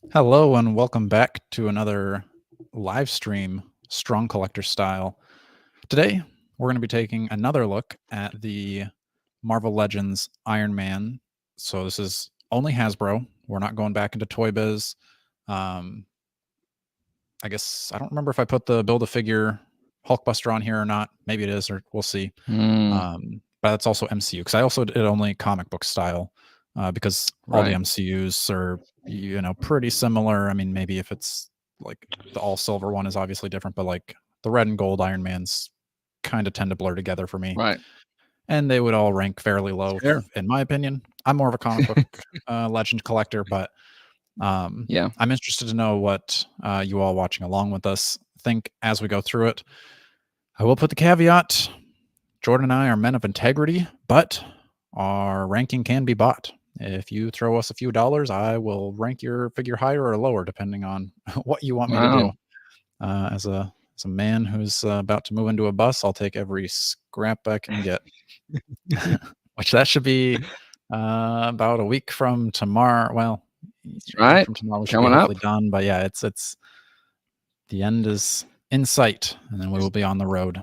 Hello and welcome back to another live stream, Strong Collector style. Today, we're going to be taking another look at the Marvel Legends Ironman. So this is only Hasbro. We're not going back into Toy Biz. I guess I don't remember if I put the Build-A-Figure Hulkbuster on here or not. Maybe it is, or we'll see. But it's also MCU because I also did only comic book style because all the MCUs are pretty similar. I mean, maybe if it's like the all silver one is obviously different, but like the red and gold Iron Man's kind of tend to blur together for me. Right. And they would all rank fairly low, in my opinion. I'm more of a comic book legend collector, but I'm interested to know what you all watching along with us think as we go through it. I will put the caveat: Jordan and I are men of integrity, but our ranking can be bought. If you throw us a few dollars, I will rank your figure higher or lower depending on what you want me to do. As a man who's about to move into a bus, I'll take every scrap I can get. Which that should be about a week from tomorrow. Well, right. From tomorrow we should be hopefully done. But yeah, it's the end is in sight, and then we will be on the road.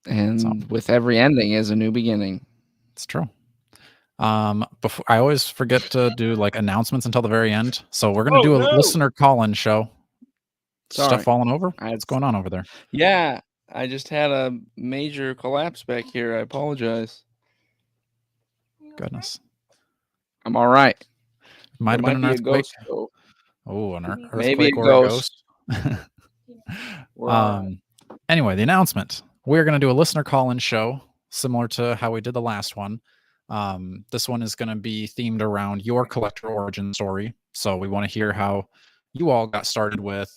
And with every ending is a new beginning. It's true. Before I always forget to do like announcements until the very end. So we're gonna do a listener call-in show. Sorry. Stuff falling over? What's going on over there? Yeah, I just had a major collapse back here. I apologize. Goodness. I'm all right. Might have been an earthquake. Oh, an earthquake maybe or a ghost. Anyway, the announcement. We're going to do a listener call-in show similar to how we did the last one. This one is going to be themed around your collector origin story. So we want to hear how you all got started with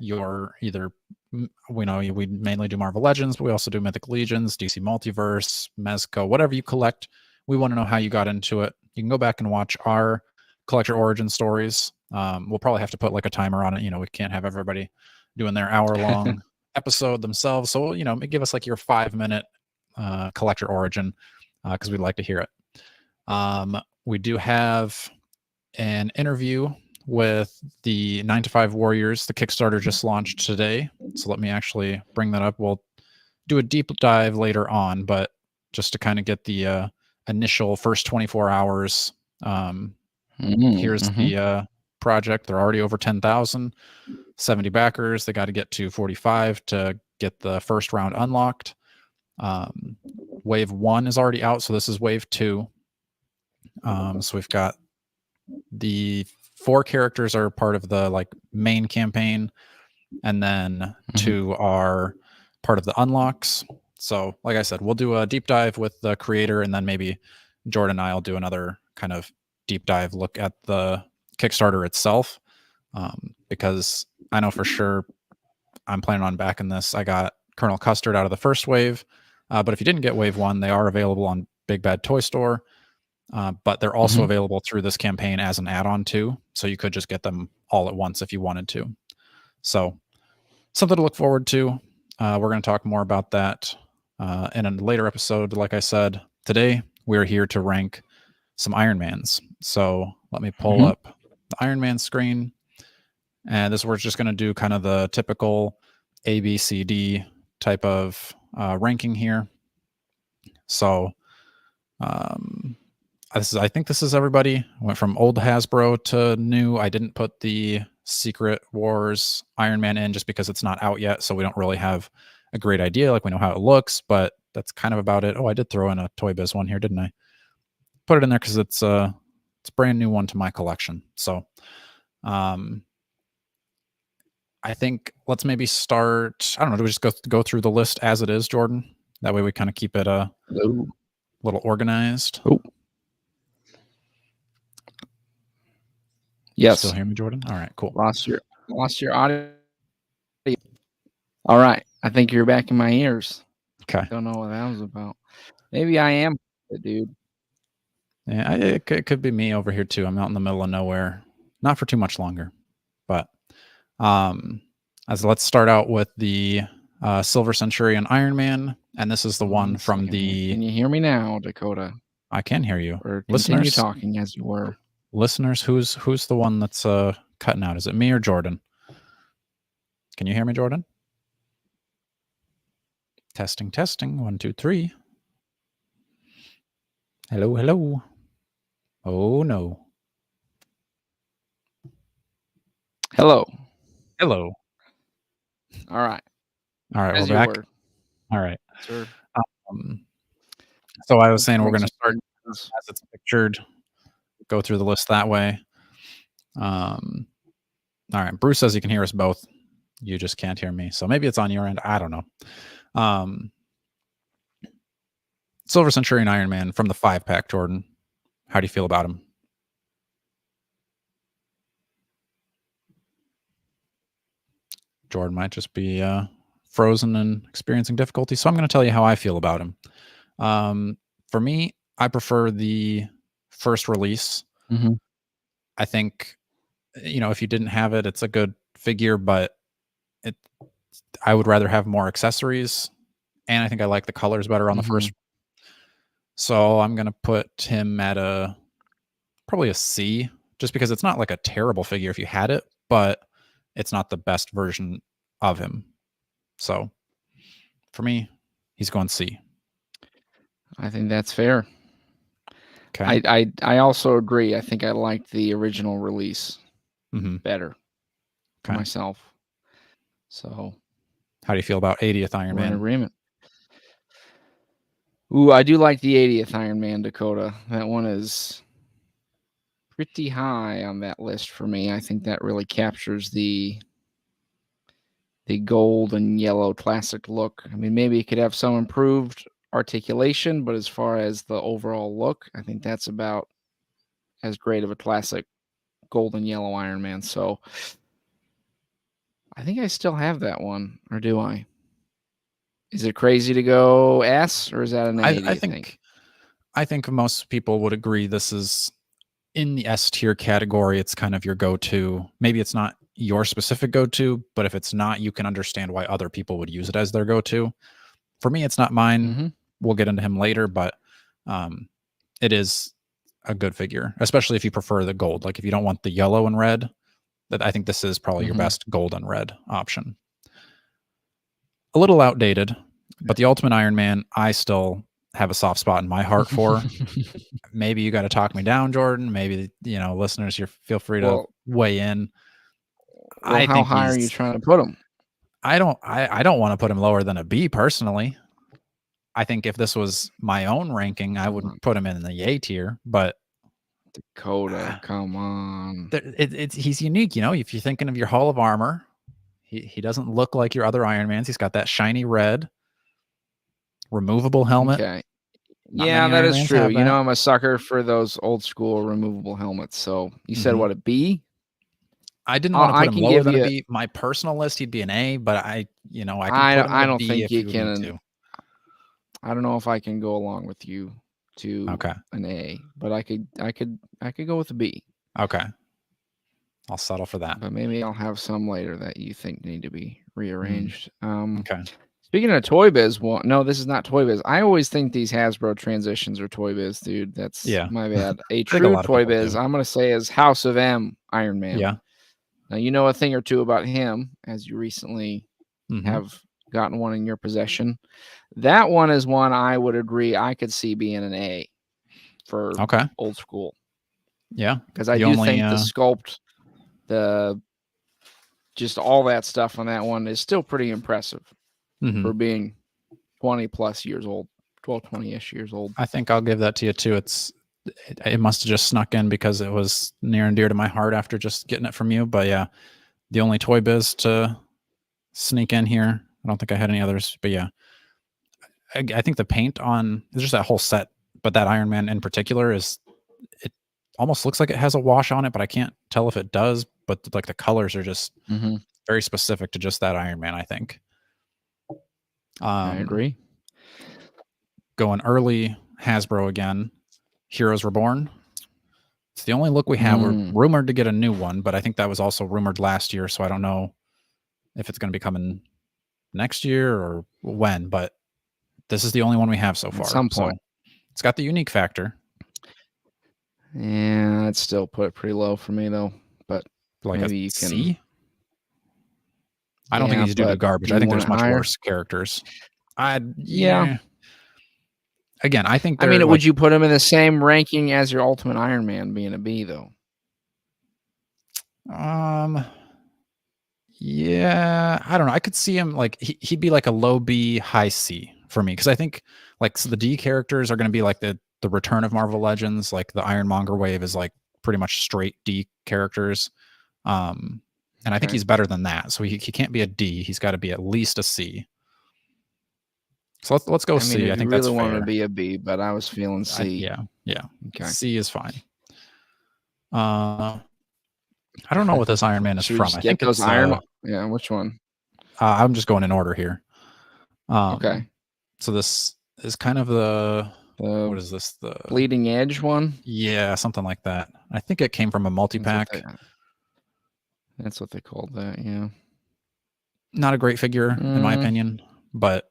your either, we mainly do Marvel Legends, but we also do Mythic Legions, DC Multiverse, Mezco, whatever you collect. We want to know how you got into it. You can go back and watch our collector origin stories. We'll probably have to put like a timer on it. We can't have everybody doing their hour-long episode themselves. So, give us like your 5-minute collector origin because we'd like to hear it. We do have an interview with the 9 to 5 Warriors. The Kickstarter just launched today. So let me actually bring that up. We'll do a deep dive later on, but just to kind of get the initial first 24 hours. Here's the project. They're already over 10,000, 70 backers. They got to get to 45 to get the first round unlocked. Wave 1 is already out, so this is wave 2. So we've got the 4 characters are part of the like main campaign, and then 2 are part of the unlocks. So like I said, we'll do a deep dive with the creator, and then maybe Jordan and I will do another kind of deep dive look at the Kickstarter itself, because I know for sure I'm planning on backing this. I got Colonel Custard out of the first wave, but if you didn't get wave 1, they are available on Big Bad Toy Store, but they're also available through this campaign as an add-on too, so you could just get them all at once if you wanted to. So something to look forward to. We're going to talk more about that in a later episode. Like I said, today we're here to rank some Ironmans. So let me pull up the Iron Man screen. And this we're just going to do kind of the typical A, B, C, D type of ranking here. So I think this is everybody. Went from old Hasbro to new. I didn't put the Secret Wars Iron Man in just because it's not out yet, so we don't really have a great idea. Like, we know how it looks, but that's kind of about it. Oh, I did throw in a Toy Biz one here, didn't I? Put it in there because it's a brand new one to my collection. So I think let's maybe start. I don't know. Do we just go through the list as it is, Jordan? That way we kind of keep it a little organized. Oh. Yes. Still hear me, Jordan? All right, cool. Lost your audio. All right. I think you're back in my ears. Okay. Don't know what that was about. Maybe I am, dude. Yeah, it could be me over here too. I'm out in the middle of nowhere. Not for too much longer. But let's start out with the Silver Centurion Iron Man, and this is the one from the. Can you hear me now, Dakota? I can hear you. Or continue talking as you were. listeners, who's the one that's cutting out? Is it me or Jordan? Can you hear me, Jordan? Testing, testing. 1, 2, 3. Hello, hello. Oh no. Hello. Hello. All right. All right, As we're you back. were, All right. sir. So I was Let's saying we're bring going to some start news. as it's pictured, go through the list that way. All right. Bruce says he can hear us both. You just can't hear me. So maybe it's on your end. I don't know. Silver Centurion Iron Man from the 5-pack, Jordan. How do you feel about him? Jordan might just be frozen and experiencing difficulty. So I'm going to tell you how I feel about him. For me, I prefer the first release. Mm-hmm. I think, if you didn't have it, it's a good figure, but I would rather have more accessories. And I think I like the colors better on the first. So I'm going to put him at probably a C, just because it's not like a terrible figure if you had it, but it's not the best version of him. So for me, he's going C. I think that's fair. Okay. I also agree. I think I liked the original release better for Okay. myself. So How do you feel about 80th Iron we're in Man? agreement. Ooh, I do like the 80th Iron Man, Dakota. That one is pretty high on that list for me. I think that really captures the gold and yellow classic look. I mean, maybe it could have some improved articulation, but as far as the overall look, I think that's about as great of a classic gold and yellow Iron Man. So I think I still have that one, or do I? Is it crazy to go S, or is that an A? Do you think? I think most people would agree this is in the S tier category. It's kind of your go-to. Maybe it's not your specific go-to, but if it's not, you can understand why other people would use it as their go-to. For me, it's not mine. We'll get into him later, but it is a good figure, especially if you prefer the gold. Like if you don't want the yellow and red, that I think this is probably your best gold and red option. A little outdated, but the Ultimate Iron Man, I still have a soft spot in my heart for. Maybe you got to talk me down, Jordan. Maybe, listeners, you feel free to weigh in. Well, how high are you trying to put him? I don't want to put him lower than a B personally. I think if this was my own ranking, I would put him in the A tier, but Dakota, come on. He's unique, if you're thinking of your Hall of Armor, he doesn't look like your other Iron Mans. He's got that shiny red removable helmet. Okay. Yeah, that is true. I'm a sucker for those old school removable helmets. So you said what, a B? I didn't want to put him lower than a B. My personal list, he'd be an A, but I can put him at a B if you need to. I don't know if I can go along with you to an A, but I could go with a B. Okay. I'll settle for that. But maybe I'll have some later that you think need to be rearranged. Okay. Speaking of Toy Biz, no, this is not Toy Biz. I always think these Hasbro transitions are Toy Biz, dude. That's my bad. A true Toy Biz, I'm going to say, is House of M Iron Man. Yeah. Now, you know a thing or two about him, as you recently have gotten one in your possession. That one is one I would agree I could see being an A for old school. Yeah. Because I do think the sculpt, just all that stuff on that one is still pretty impressive for being 20 plus years old, 12, 20-ish years old. I think I'll give that to you too. It must have just snuck in because it was near and dear to my heart after just getting it from you. But yeah, the only Toy Biz to sneak in here. I don't think I had any others, but yeah. I think the paint on, it's just that whole set, but that Iron Man in particular it almost looks like it has a wash on it, but I can't tell if it does. But like the colors are just very specific to just that Iron Man, I think. I agree. Going early Hasbro again, Heroes Reborn. It's the only look we have. We're rumored to get a new one, but I think that was also rumored last year, so I don't know if it's going to be coming next year or when, but this is the only one we have so far. At some point. So it's got the unique factor. Yeah, I'd still put it pretty low for me though. But Like maybe a you can. C? I don't think Yeah, he's due to but garbage. do I you think want there's it much higher? worse characters. Yeah. Again, I think I mean, they're would like you put him in the same ranking as your Ultimate Iron Man being a B though? yeah, I don't know. I could see him like he'd be like a low B, high C for me because I think like so the D characters are going to be like the return of Marvel Legends. Like the Ironmonger wave is like pretty much straight D characters. And I think Okay. he's better than that. So he can't be a D. He's got to be at least a C. So let's go I mean, C. if I you think that's really wanted to fair. be a B, but I was feeling C. Yeah. Okay. C is fine. I don't know what this Iron Man is Should we from. just I get think those it's Iron? Yeah, which one? I'm just going in order here. Okay. So this is kind of the what The is this? The Bleeding Edge one. yeah, something like that. I think it came from a multi-pack. That's what they called that. Yeah. Not a great figure in my opinion, but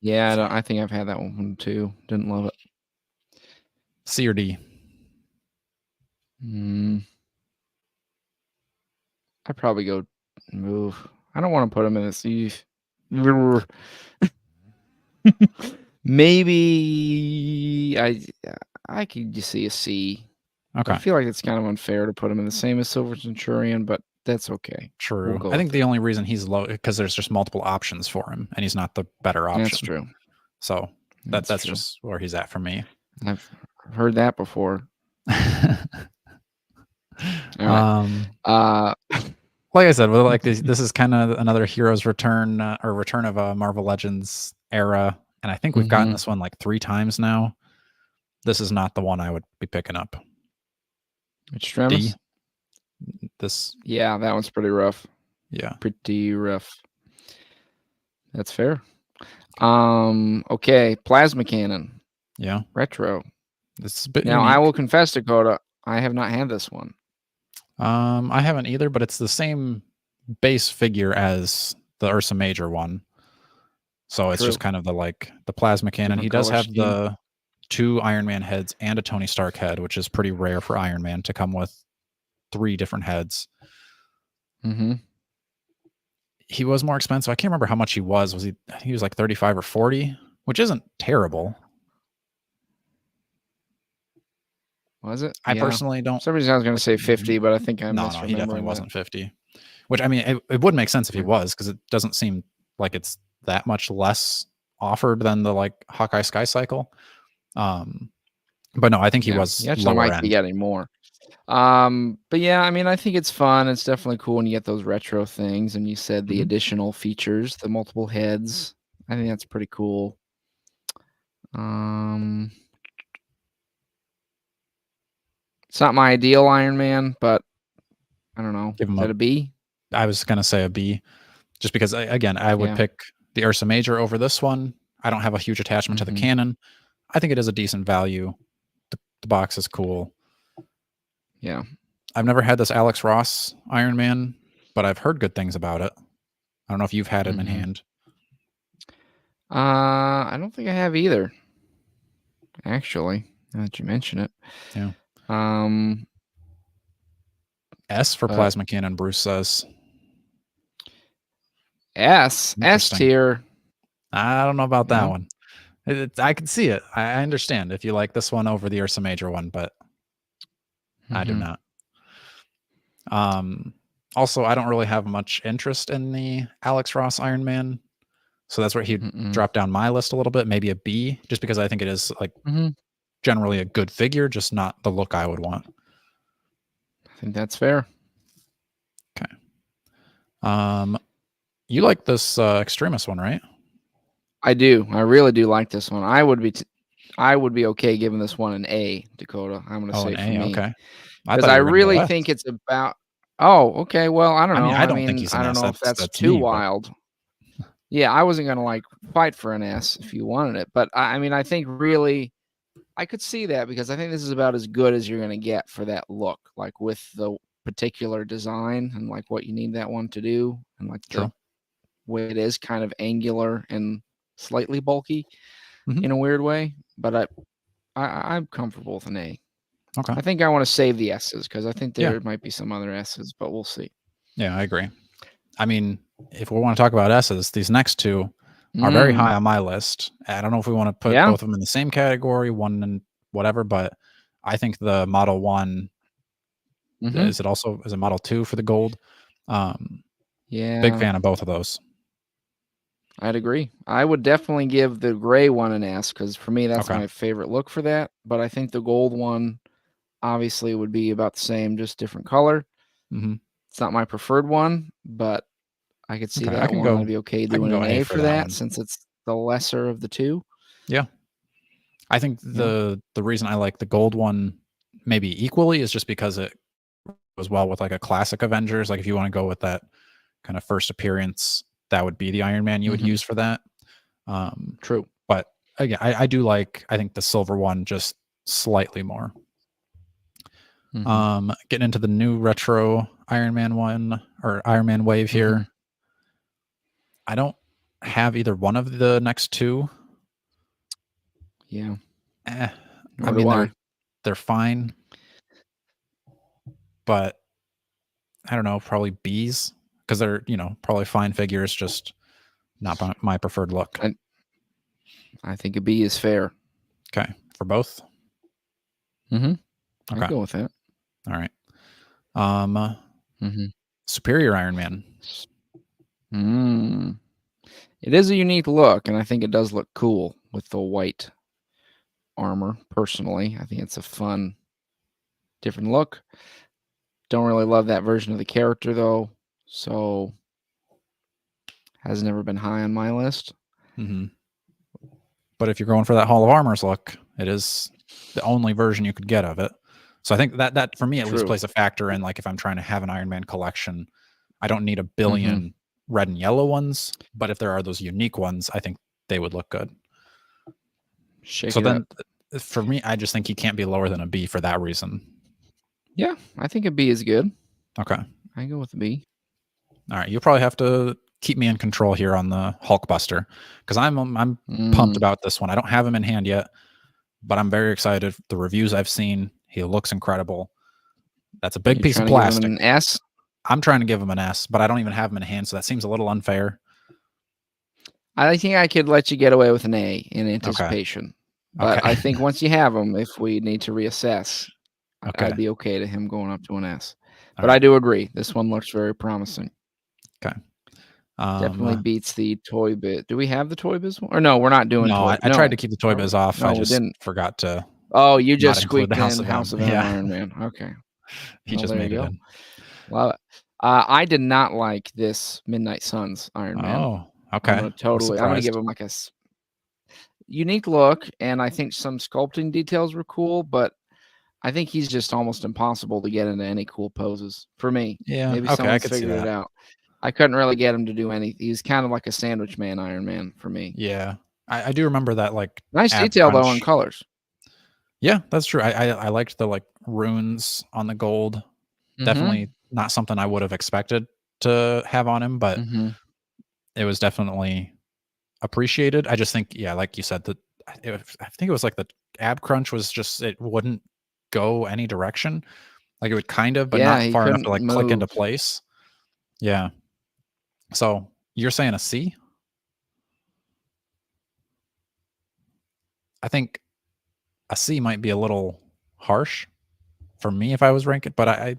Yeah, I think I've had that one too. Didn't love it. C or D. I'd probably go move. I don't want to put him in a C. Maybe I could just see a C. Okay. I feel like it's kind of unfair to put him in the same as Silver Centurion, but that's okay. True. We'll go I think with the it. only reason he's low because there's just multiple options for him, and he's not the better option. That's true. So that's true. just where he's at for me. I've heard that before. All right. Like I said, well, like this is kind of another hero's return or return of a Marvel Legends era, and I think we've gotten this one like 3 times now. This is not the one I would be picking up. Extremis? D. This. Yeah, that one's pretty rough. Yeah. Pretty rough. That's fair. Okay, Plasma Cannon. Yeah. Retro. This is a bit now, unique. I will confess, Dakota, I have not had this one. I haven't either, but it's the same base figure as the Ursa Major one. So it's just kind of the plasma cannon. Different He does color have scheme. the 2 Iron Man heads and a Tony Stark head, which is pretty rare for Iron Man to come with 3 different heads. He was more expensive. I can't remember how much he was. He was like 35 or 40, which isn't terrible. Was it? I personally don't. For some reason I was going to say 50, but I think I'm misremembering. No, he definitely wasn't 50. Which, I mean, it would make sense if he was, because it doesn't seem like it's that much less offered than the like Hawkeye Sky Cycle. But no, I think he was lower might end. be getting more. But yeah, I mean, I think it's fun. It's definitely cool when you get those retro things, and you said the additional features, the multiple heads. I think that's pretty cool. It's not my ideal Iron Man, but I don't know. Is that a B? I was gonna say a B, just because I would pick the Ursa Major over this one. I don't have a huge attachment to the cannon. I think it is a decent value. The box is cool. Yeah. I've never had this Alex Ross Iron Man, but I've heard good things about it. I don't know if you've had him in hand. I don't think I have either. Actually, now that you mention it. Yeah. S for plasma cannon, Bruce says. S tier. I don't know about that one. I can see it. I understand if you like this one over the Ursa Major one, but I do not. Also, I don't really have much interest in the Alex Ross Iron Man, so that's where he'd drop down my list a little bit, maybe a B, just because I think it is like generally a good figure, just not the look I would want. I think that's fair. Okay. You like this Extremis one, right? I do. I really do like this one. I would be okay giving this one an A, Dakota. I'm going to say for me. Okay. Because I really think it's about. Oh, okay. Well, I don't know. I don't think he's an I don't S. know if that's too wild. Yeah, I wasn't going to fight for an S if you wanted it, but I mean, I think really I could see that, because I think this is about as good as you're going to get for that look, like with the particular design and like what you need that one to do, and like the way it is kind of angular and slightly bulky in a weird way. But I'm comfortable with an A. Okay. I think I want to save the S's because I think Yeah. there might be some other S's, but we'll see. Yeah, I agree. I mean, if we want to talk about S's, these next two are very high on my list. I don't know if we want to put Yeah. both of them in the same category, one and whatever, but I think the Model 1 is it Model 2 for the gold? Yeah. Big fan of both of those. I'd agree. I would definitely give the gray one an S because for me that's Okay. my favorite look for that. But I think the gold one obviously would be about the same, just different color. Mm-hmm. It's not my preferred one, but I could see Okay, that one. I'd be okay I can doing go an A A for for that that one. since it's the lesser of the two. Yeah. I think Yeah. the reason I like the gold one maybe equally is just because it goes well with like a classic Avengers. Like if you want to go with that kind of first appearance, that would be the Iron Man you would use for that. True. But again, I do like, I think the silver one just slightly more. Getting into the new retro Iron Man one or Iron Man wave here. I don't have either one of the next two. Yeah. I mean, they're fine, but I don't know, probably B's because they're, probably fine figures, just not my preferred look. I think a B is fair. Okay. For both? Okay. Okay. I'd go with that. All right. Superior Iron Man. It is a unique look, and I think it does look cool with the white armor. Personally, I think it's a fun, different look. Don't really love that version of the character though, so has never been high on my list. But if you're going for that Hall of Armors look, it is the only version you could get of it. So I think that for me at least plays a factor in, like, if I'm trying to have an Iron Man collection, I don't need a billion red and yellow ones, but if there are those unique ones, I think they would look good. For me, I just think he can't be lower than a B for that reason. Yeah, I think a B is good. Okay. I go with a B. All right, you'll probably have to keep me in control here on the Hulkbuster because I'm pumped about this one. I don't have him in hand yet, but I'm very excited. The reviews I've seen, he looks incredible. That's a big piece of plastic. An S? I'm trying to give him an S, but I don't even have him in hand, so that seems a little unfair. I think I could let you get away with an A in anticipation. But I think once you have him, if we need to reassess, I'd be okay to him going up to an S. But I do agree. This one looks very promising. Okay. Definitely beats the Toy Biz. Do we have the Toy Biz one? Or no, we're not doing Toy. I tried to keep the Toy Biz off. No, I just forgot to. Oh, you just include squeaked in House of M Iron Man. Okay. He just made it in. Well, I did not like this Midnight Suns Iron Man. Oh, okay. I'm gonna give him like a unique look, and I think some sculpting details were cool, but I think he's just almost impossible to get into any cool poses for me. Yeah. Maybe someone's figured it out. I couldn't really get him to do anything. He's kind of like a sandwich man Iron Man for me. Yeah. I do remember that, like, nice detail though on colors. Yeah, that's true. I liked the, like, runes on the gold. Definitely not something I would have expected to have on him, but it was definitely appreciated. I just think, yeah, like you said, I think it was like the ab crunch was just, it wouldn't go any direction. Like it would kind of, but not far enough to like click into place. Yeah. So you're saying a C? I think a C might be a little harsh for me if I was ranking, but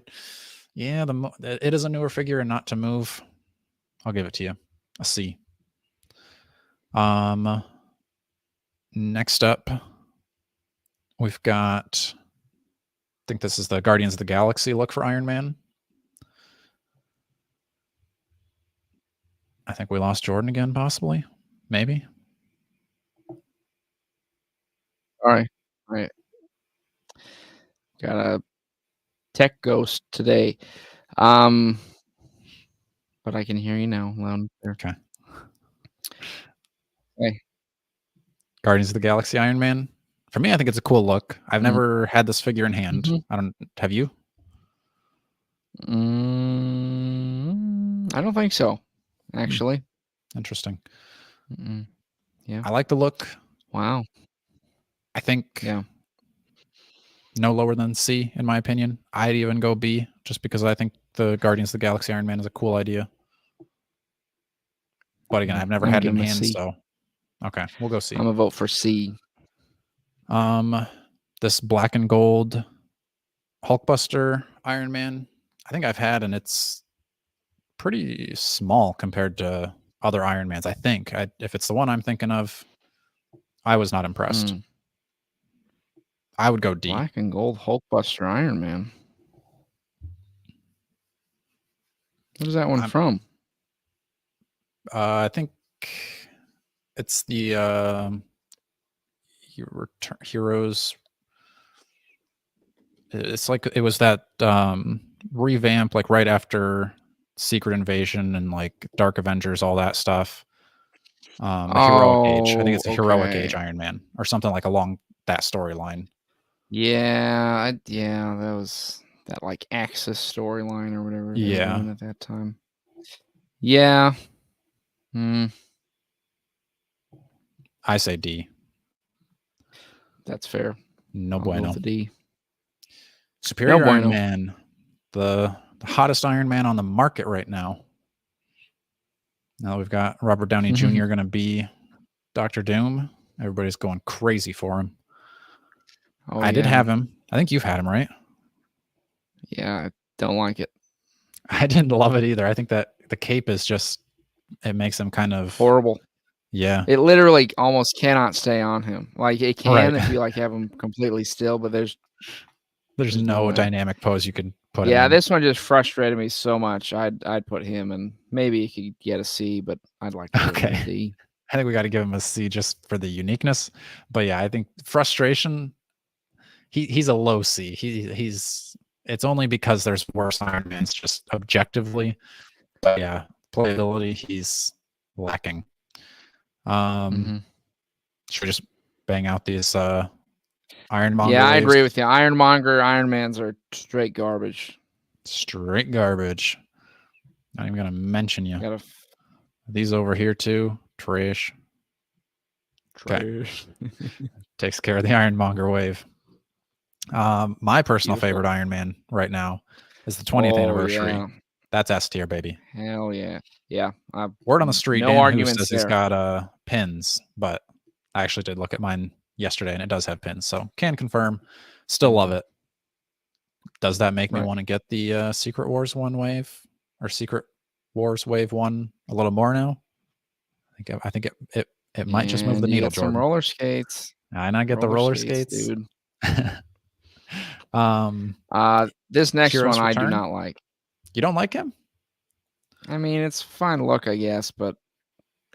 yeah, it is a newer figure and not to move. I'll give it to you. A C. Next up, we've got, I think this is the Guardians of the Galaxy look for Iron Man. I think we lost Jordan again, possibly. Maybe. All right. Got a tech ghost today. But I can hear you now loud and clear. Okay. Hey. Guardians of the Galaxy Iron Man. For me, I think it's a cool look. I've never had this figure in hand. Have you? I don't think so, actually. Interesting. Yeah. I like the look. Wow. I think. Yeah. no lower than C, in my opinion. I'd even go B, just because I think the Guardians of the Galaxy Iron Man is a cool idea. But again, I've never I'm had it gonna in give him a hand, C. so okay, we'll go C. I'm gonna vote for C. This black and gold Hulkbuster Iron Man, I think I've had, and it's pretty small compared to other Iron Mans. I think if it's the one I'm thinking of, I was not impressed. I would go D. Black and gold Hulkbuster Iron Man. What is that one from? I think it's the Heroes. It's like it was that revamp, like right after Secret Invasion and like Dark Avengers, all that stuff. The Heroic Age. I think it's a Heroic Age Iron Man or something like along that storyline. Yeah, that was that like Axis storyline or whatever they were doing at that time. Yeah. I say D. That's fair. No bueno. The D. Superior no bueno. Iron Man, the hottest Iron Man on the market right now. Now we've got Robert Downey Jr. going to be Dr. Doom. Everybody's going crazy for him. Oh, I did have him. I think you've had him, right? Yeah, I don't like it. I didn't love it either. I think that the cape is just, it makes him kind of horrible. Yeah. It literally almost cannot stay on him. Like it can if you like have him completely still, but there's no dynamic pose you can put him in. Yeah, this one just frustrated me so much. I'd put him in. Maybe he could get a C, but I'd like to give him a D. I think we got to give him a C just for the uniqueness. But yeah, I think frustration, he's a low C. He's it's only because there's worse Iron Mans just objectively. But yeah, playability, he's lacking. Should we just bang out these Ironmonger? Yeah, I agree with you. Ironmonger Iron Mans are straight garbage. Straight garbage. Not even gonna mention you. These over here too. Trash. Okay. Takes care of the Ironmonger wave. My personal favorite Iron Man right now is the 20th anniversary. Yeah. That's S tier, baby. Hell yeah. Yeah. Word on the street, no arguments says he's got pins, but I actually did look at mine yesterday and it does have pins, so can confirm. Still love it. Does that make me want to get the Secret Wars 1 wave or Secret Wars wave 1 a little more now? I think it might just move the needle, Jordan. Some roller skates. And I get the roller skates, dude. This next one I do not like. You don't like him? I mean, it's a fine look, I guess, but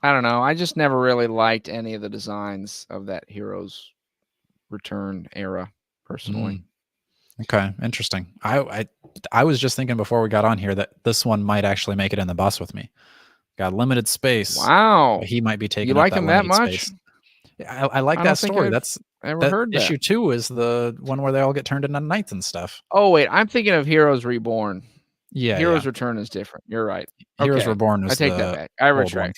I don't know. I just never really liked any of the designs of that Heroes Return era, personally. Okay, interesting. I was just thinking before we got on here that this one might actually make it in the bus with me. Got limited space. Wow. He might be taking. You like him that much? Space. I like that story. That's ever heard that. Issue 2 is the one where they all get turned into knights and stuff. Oh wait, I'm thinking of Heroes Reborn. Yeah, Heroes Return is different. You're right. Heroes Reborn is I take that back. I retract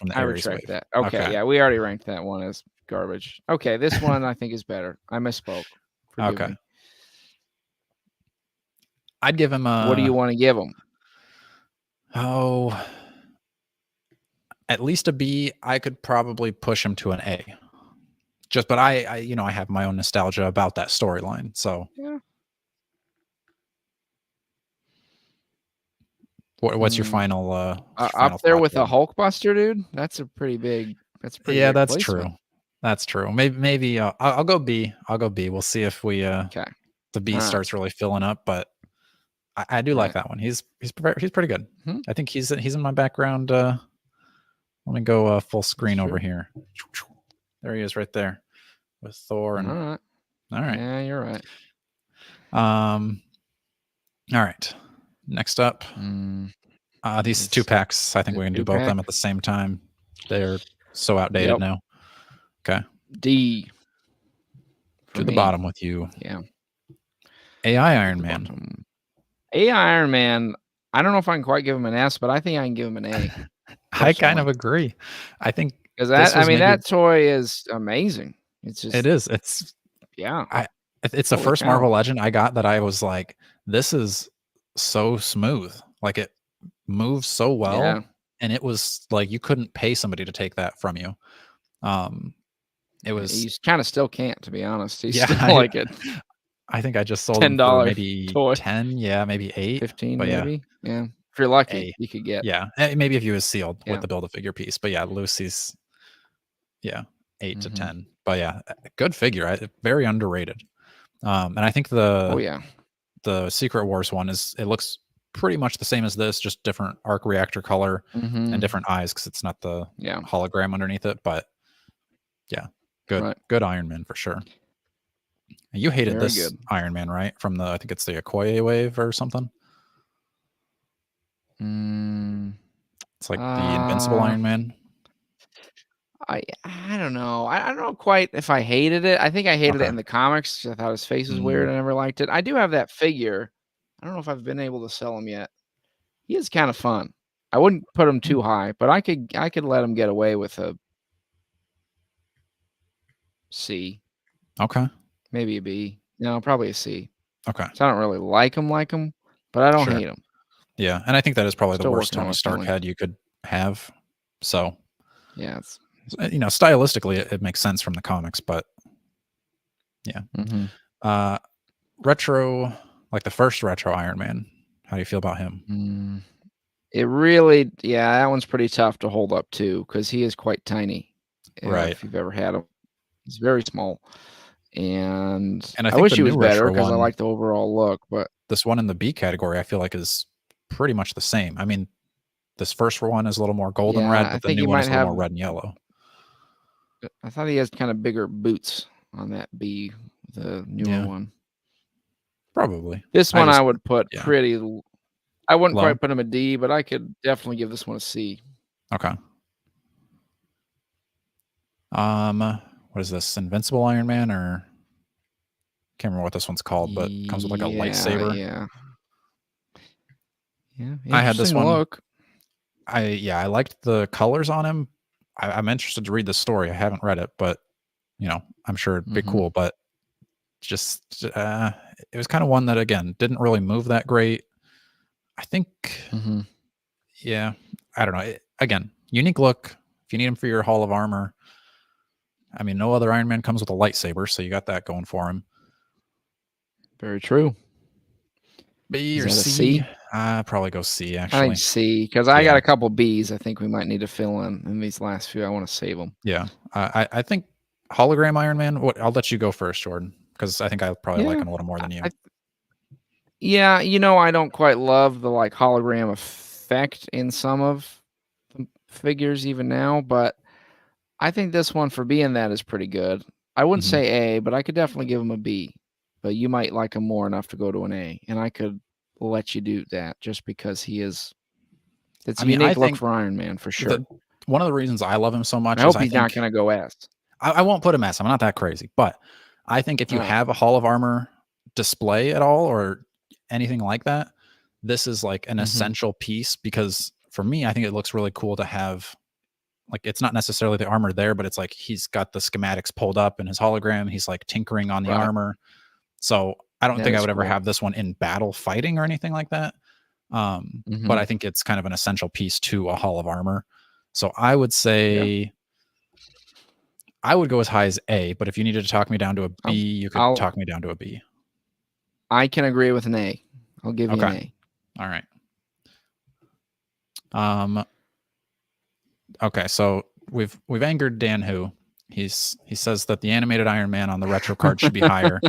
that. Okay, yeah, we already ranked that one as garbage. Okay, this one I think is better. I misspoke. Forgive me. I'd give him a. What do you want to give him? Oh, at least a B. I could probably push him to an A. But I have my own nostalgia about that storyline. So yeah. What's your final? Up there with a Hulkbuster, dude. That's a pretty big. That's pretty. Yeah, that's true. That's true. Maybe I'll go B. I'll go B. We'll see if we the B starts really filling up. But I do like that one. He's pretty good. I think he's in my background. Let me go full screen over here. There he is, right there, with Thor and. All right. Yeah, you're right. All right. Next up, these 2-packs. I think we can do both of them at the same time. They're so outdated now. Okay. D. To the bottom with you. Yeah. AI Iron Man. AI Iron Man. I don't know if I can quite give him an S, but I think I can give him an A. I kind of agree. I think because that toy is amazing. It's just. It is. It's. Yeah. It's the Holy first cow. Marvel Legend I got that I was like, this is so smooth. Like it moves so well. Yeah. And it was like you couldn't pay somebody to take that from you. It was You kind of still can't, to be honest. He's yeah, still like a I think I just sold him for $10 maybe toy. 10, yeah, maybe 8. 15 But yeah, maybe. Yeah. If you're lucky, A. you could get. Yeah, maybe if he was sealed with Yeah. the Build-A-Figure piece. But yeah, Lucy's 8 to Mhm. 10. But yeah, good figure. Very underrated. And I think Oh yeah. the Secret Wars one it looks pretty much the same as this, just different arc reactor color and Mhm. different eyes because it's not the Yeah. hologram underneath it. But yeah, Right. good Iron Man for sure. And you hated Very this good. Iron Man, right? From I think it's the Okoye wave or something. Mm, It's like the Invincible uh, Iron Man. I don't know. I don't know quite if I hated it. I think I hated it Okay. in the comics. I thought his face was weird. Mm, I never liked it. I do have that figure. I don't know if I've been able to sell him yet. He is kind of fun. I wouldn't put him mm, too high, but I could let him get away with a C, okay. maybe a B. No, probably a C. Okay. So I don't really like him, but I don't Sure. hate him. Yeah, and I think that is probably the Still worst working on Tony my Stark feeling. head you could have. So, Yeah, it's stylistically, it makes sense from the comics, but yeah. mhm. Uh, retro, like the first retro Iron Man. How do you feel about him? Mm. It really yeah, that one's pretty tough to hold up too, because he is quite tiny. Right. If you've ever had him, he's very small, and And I I think the wish he new was better retro because I one, like the overall look, but this one in the B category, I feel like is pretty much the same. I mean, this first one is a little more golden yeah, red, I but the think new he one might is a little have more red and yellow. I thought he has kinda bigger boots on that B, the newer Yeah, one. probably. This I one I just, would put yeah, pretty l I wouldn't low. quite put him a D, but I could definitely give this one a C. Okay. What is this? Invincible Iron Man, or can't remember what this one's called, but comes with like a Yeah, lightsaber. yeah. Yeah, I had this interesting one. look. I liked the colors on him. I'm interested to read the story. I haven't read it, but I'm sure it'd be Mhm, cool. But just it was kind of one that again didn't really move that great. I think, mhm. yeah, I don't know. Again, unique look. If you need him for your Hall of Armor, I mean, no other Iron Man comes with a lightsaber, so you got that going for him. Very true. B Is or that a C? C? I probably go C I think actually. C, because I got Yeah, a couple Bs I think we might need to fill in these last few. I wanna save them. yeah. I think hologram Iron Man. I'll let you go first, Jordan, because I think I probably like Yeah. him a little more than you. I yeah, I don't quite love the, like, hologram effect in some of the figures even now, but I think this one for being that is pretty good. I wouldn't Hmm. say A, but I could definitely give him a B, but you might like him more enough to go to an A, and I could let you do that just because it's I a mean, I unique look think for Iron Man for the sure. one of the reasons I love him so I much is hope I he's not think gonna go S. I won't put him S. I'm not that crazy, but I think if you Alright. have a Hall of Armor display at all or anything like that, this is like an Mhm. essential piece because for me, I think it looks really cool to have like it's not necessarily the armor there, but it's like he's got the schematics pulled up in his hologram. He's like tinkering on the Right. armor. So I don't That think I is would ever cool. have this one in battle fighting or anything like that. But Mhm. I think it's kind of an essential piece to a Hall of Armor. So I would Yeah. say I would go as high as A, but if you needed to talk me down to a I'll B, you could I'll talk me down to a B. I can agree with an A. I'll give you an Okay. A. All right. Um, okay, so we've angered Dan Who. He says that the animated Iron Man on the retro card should be higher.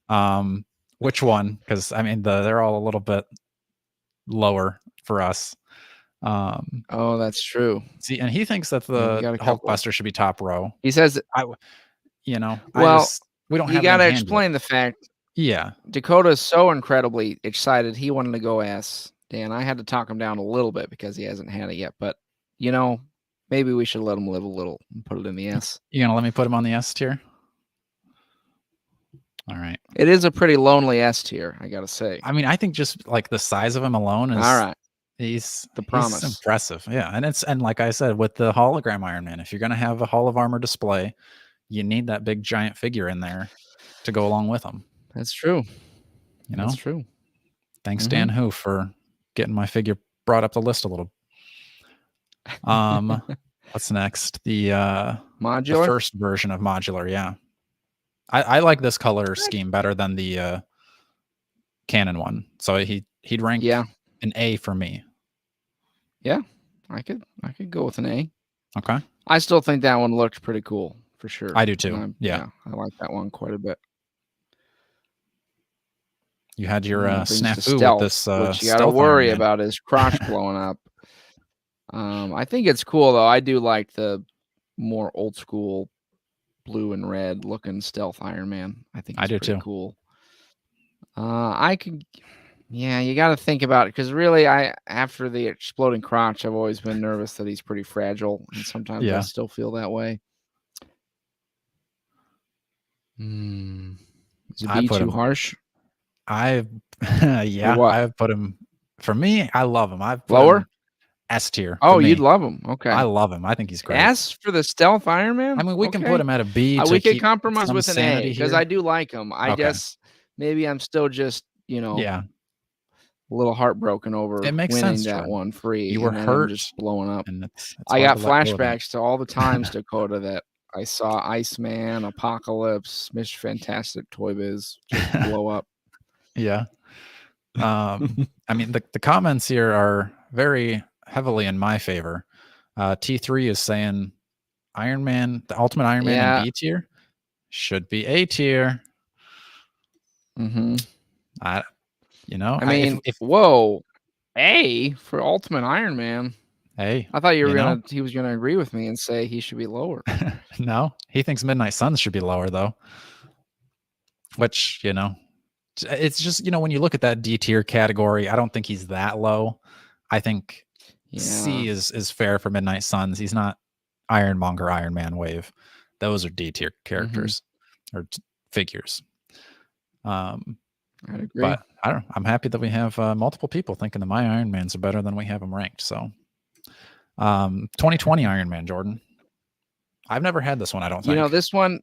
Um, which one? Because I mean they're all a little bit lower for us. Um, Oh, that's true. see, and he thinks that Yeah, we the got a couple. Hulkbuster should be top row. He says I, I well, just we don't you have it in gotta hand yet. explain the fact Yeah, Dakota's so incredibly excited, he wanted to go S. Dan, I had to talk him down a little bit because he hasn't had it yet, but, you know, maybe we should let him live a little and put it in the S. you gonna let me put him on the S tier? All right. It is a pretty lonely S tier, I gotta say. I mean, I think just like the size of him alone is Alright, the he's promise. impressive. Yeah, and like I said with the hologram Iron Man, if you're gonna have a Hall of Armor display, you need that big giant figure in there. to go along with them. That's true. You That's know, true. thanks Dan Who for getting my figure brought up the list a little. What's next? The Modular? first version of modular. Yeah, I like this color scheme better than the Canon one. So he'd rank an A for me. Yeah, I could go with an A. Okay. I still think that one looked pretty cool for sure. I do too. Yeah, I like that one quite a bit. You had your brings to snafu stealth, with this which you got to stealth worry Iron Man. about his crotch blowing up. I think it's cool though. I do like the more old school blue and red looking stealth Iron Man. I think it's pretty cool. I could, yeah, you got to think about it because really, after the exploding crotch, I've always been nervous that he's pretty fragile, and sometimes I still feel that way. Is it B too harsh? I put him. For me, I love him. I've put lower him S tier. Oh, you'd love him. Okay, I love him. I think he's great. S for the stealth Iron Man. I mean, we can put him at a B. We could compromise with an A because I do like him. I Okay. guess maybe I'm still just a little heartbroken over It makes winning sense, that Jordan. one free. You were and then hurt, I'm just blowing up. and it's I got hard to let go of that. flashbacks to all the times, Dakota, that I saw Iceman, Apocalypse, Mr. Fantastic, Toy Biz just blow up. Yeah. I mean, the comments here are very heavily in my favor. T3 is saying Iron Man, the Ultimate Iron Man in B tier should be A tier. I mean, whoa, A for Ultimate Iron Man. Hey, I thought he was gonna agree with me and say he should be lower. No, he thinks Midnight Suns should be lower though. Which, it's just, when you look at that D tier category, I don't think he's that low. I think C is fair for Midnight Suns. He's not Ironmonger, Iron Man Wave. Those are D tier characters or figures. I'd agree. But I don't know. I'm happy that we have multiple people thinking that my Iron Mans are better than we have them ranked. So 2020 Iron Man, Jordan. I've never had this one, I don't think. This one,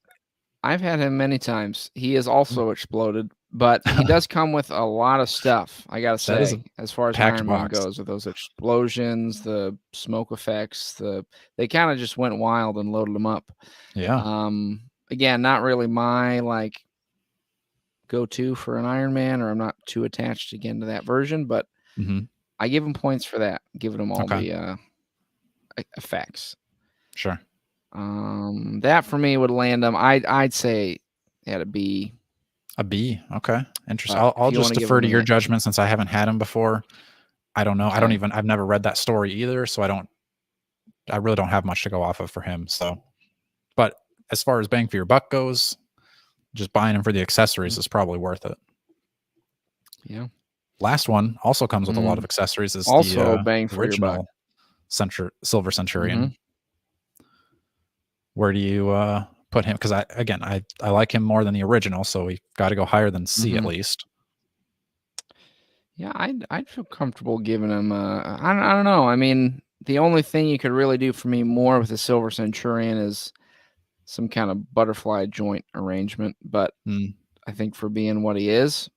I've had him many times. He is also exploded, but he does come with a lot of stuff, I gotta say, as far as Iron Man goes, with those explosions, the smoke effects, they kind of just went wild and loaded them up. Yeah. Again, not really my go-to for an Iron Man, or I'm not too attached again to that version, but I give him points for that, giving him all the effects. Sure. That for me would land him. I'd say at a B. A B. Okay. Interesting. I'll just defer to your judgment since I haven't had him before. I don't know. Okay. I've never read that story either, so I really don't have much to go off of for him. So, but as far as bang for your buck goes, just buying him for the accessories is probably worth it. Yeah. Last one also comes with a lot of accessories. Is also the bang for your buck. Silver Centurion. Where do you put him? Because I like him more than the original, so we got to go higher than C at least. Yeah, I'd feel comfortable giving him. I don't know. I mean, the only thing you could really do for me more with the Silver Centurion is some kind of butterfly joint arrangement. But I think for being what he is,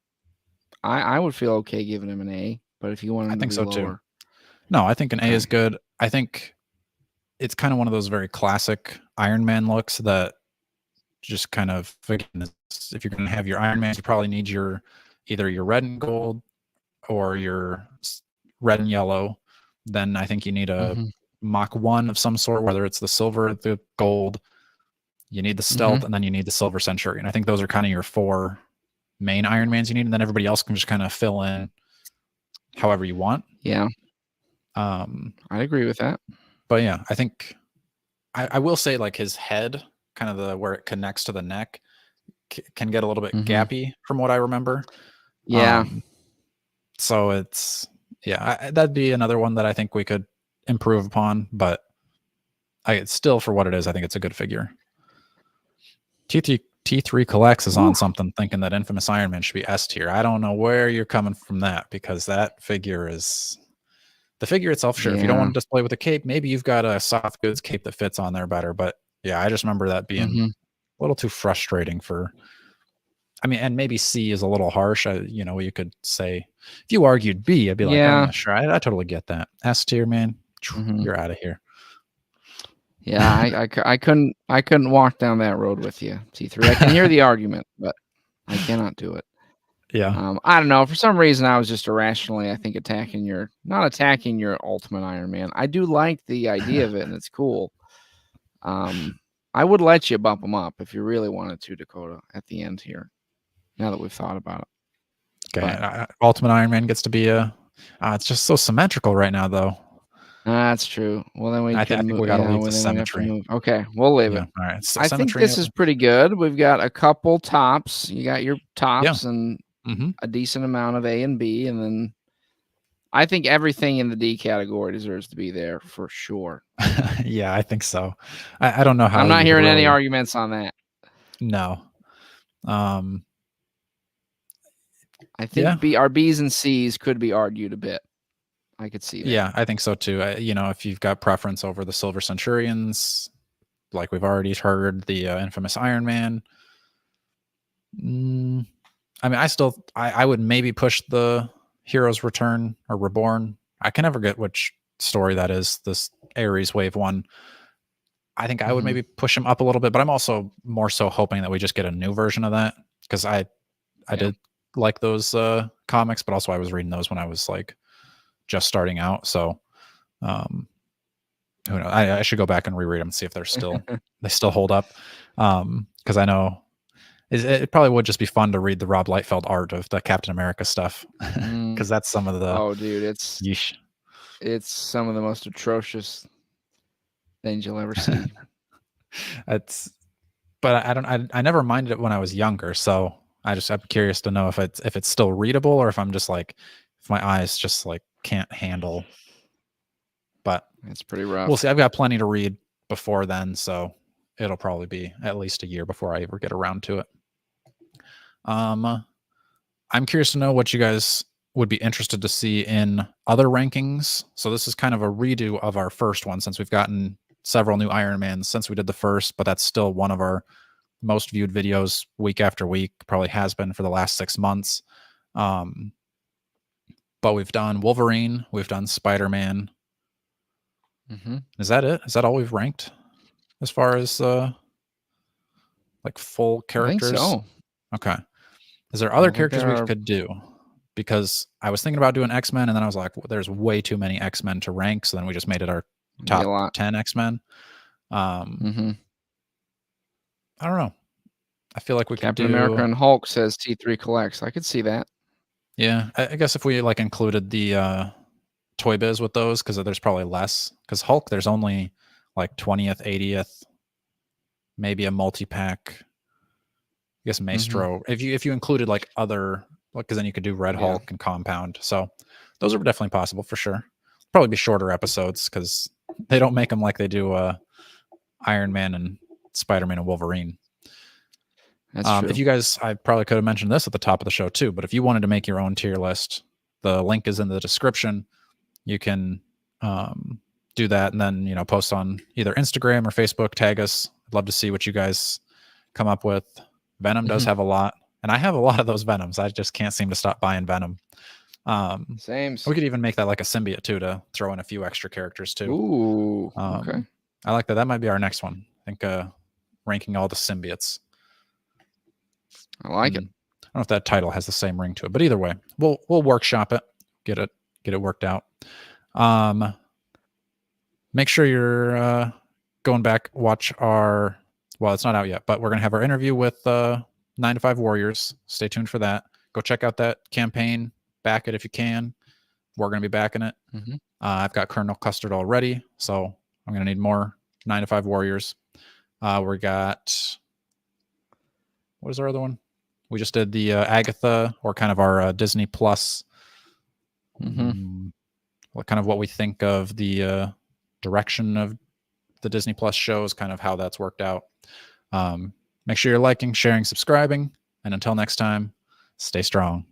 I would feel okay giving him an A. But if you want him to be lower, too. No, I think an A is good. I think it's kind of one of those very classic Iron Man looks that just kind of, if you're going to have your Iron Man, you probably need either your red and gold or your red and yellow. Then I think you need a Mach 1 of some sort, whether it's the silver, the gold. You need the stealth, and then you need the Silver Centurion. I think those are kind of your 4 main Iron Mans you need, and then everybody else can just kind of fill in however you want. Yeah. I agree with that. But yeah, I think I will say his head, kind of where it connects to the neck, can get a little bit gappy from what I remember. Yeah. So it's that'd be another one that I think we could improve upon, but still for what it is, I think it's a good figure. T3 Collects is on something thinking that Infamous Iron Man should be S tier. I don't know where you're coming from that, because that figure is the figure itself. Sure, if you don't want to display with a cape, maybe you've got a soft goods cape that fits on there better. But yeah, I just remember that being a little too frustrating for I mean, and maybe C is a little harsh. You know, you could say if you argued B, I'd be like, Yeah. sure, I totally get that. S tier, man, Mhm. you're out of here. Yeah, I couldn't walk down that road with you, T3. I can hear the argument, but I cannot do it. Yeah. I don't know. For some reason, I was just irrationally, I think, not attacking your Ultimate Iron Man. I do like the idea of it, and it's cool. I would let you bump them up if you really wanted to, Dakota, at the end here. Now that we've thought about it. Okay. But Ultimate Iron Man gets to be a. It's just so symmetrical right now, though. that's true. Well, then we I could think move. we got to Yeah, leave well, the then we'd have to symmetry. move. Okay, we'll leave Yeah. it. All right. I think Symmetry. this is pretty good. We've got a couple tops. You got your Yeah. tops and Mm-hmm. a decent amount of A and B, and then I think everything in the D category deserves to be there for sure. Yeah, I think so. I don't know how I'm not you would hearing any really. arguments on that. No. I Yeah. think our B's and C's could be argued a bit. I could see that. Yeah, I think so too. You know, if you've got preference over the Silver Centurions, like we've already heard, the infamous Iron Man. I mean, I would maybe push the Heroes Return or Reborn. I can never get which story that is. This Ares Wave 1. I think I would maybe push him up a little bit, but I'm also more so hoping that we just get a new version of that because I did like those comics, but also I was reading those when I was like just starting out. So who knows? I should go back and reread them and see if they're still they still hold up. Because I know it probably would just be fun to read the Rob Liefeld art of the Captain America stuff because that's some of the dude, it's some of the most atrocious things you'll ever see. But I never minded it when I was younger, so I'm curious to know if it's still readable or if I'm just like if my eyes just like can't handle. But it's pretty rough. We'll see. I've got plenty to read before then, so it'll probably be at least a year before I ever get around to it. I'm curious to know what you guys would be interested to see in other rankings. So this is kind of a redo of our first one since we've gotten several new Iron Mans since we did the first, but that's still one of our most viewed videos week after week, probably has been for the last 6 months. But we've done Wolverine, we've done Spider-Man. Is that it? Is that all we've ranked as far as like full characters? I think so. Okay. Is there other characters we could do? Because I was thinking about doing X-Men, and then I was like, well, there's way too many X-Men to rank, so then we just made it our top 10 X-Men. I don't know. I feel like we Captain could do America and Hulk says T3 collects. I could see that. Yeah, I guess if we like included the Toy Biz with those, because there's probably less. Because Hulk, there's only like 20th, 80th, maybe a multi-pack. I guess Maestro. If you included like other, because then you could do Red Hulk and Compound. So those are definitely possible for sure. Probably be shorter episodes because they don't make them like they do Iron Man and Spider-Man and Wolverine. That's true. If you guys, I probably could have mentioned this at the top of the show too, but if you wanted to make your own tier list, the link is in the description. You can do that and then, post on either Instagram or Facebook, tag us. I'd love to see what you guys come up with. Venom does have a lot, and I have a lot of those Venoms. I just can't seem to stop buying Venom. Same. We could even make that like a symbiote too, to throw in a few extra characters too. Ooh, okay. I like that. That might be our next one. I think ranking all the symbiotes. I like it. I don't know if that title has the same ring to it, but either way, we'll workshop it, get it worked out. Make sure you're going back, watch our. Well, it's not out yet, but we're gonna have our interview with 9 to 5 Warriors. Stay tuned for that. Go check out that campaign. Back it if you can. We're gonna be backing it. I've got Colonel Custard already, so I'm gonna need more 9 to 5 Warriors. We got. What is our other one? We just did the Agatha, or kind of our Disney Plus. What we think of the direction of the Disney Plus shows, kind of how that's worked out. Make sure you're liking, sharing, subscribing, and until next time, stay strong.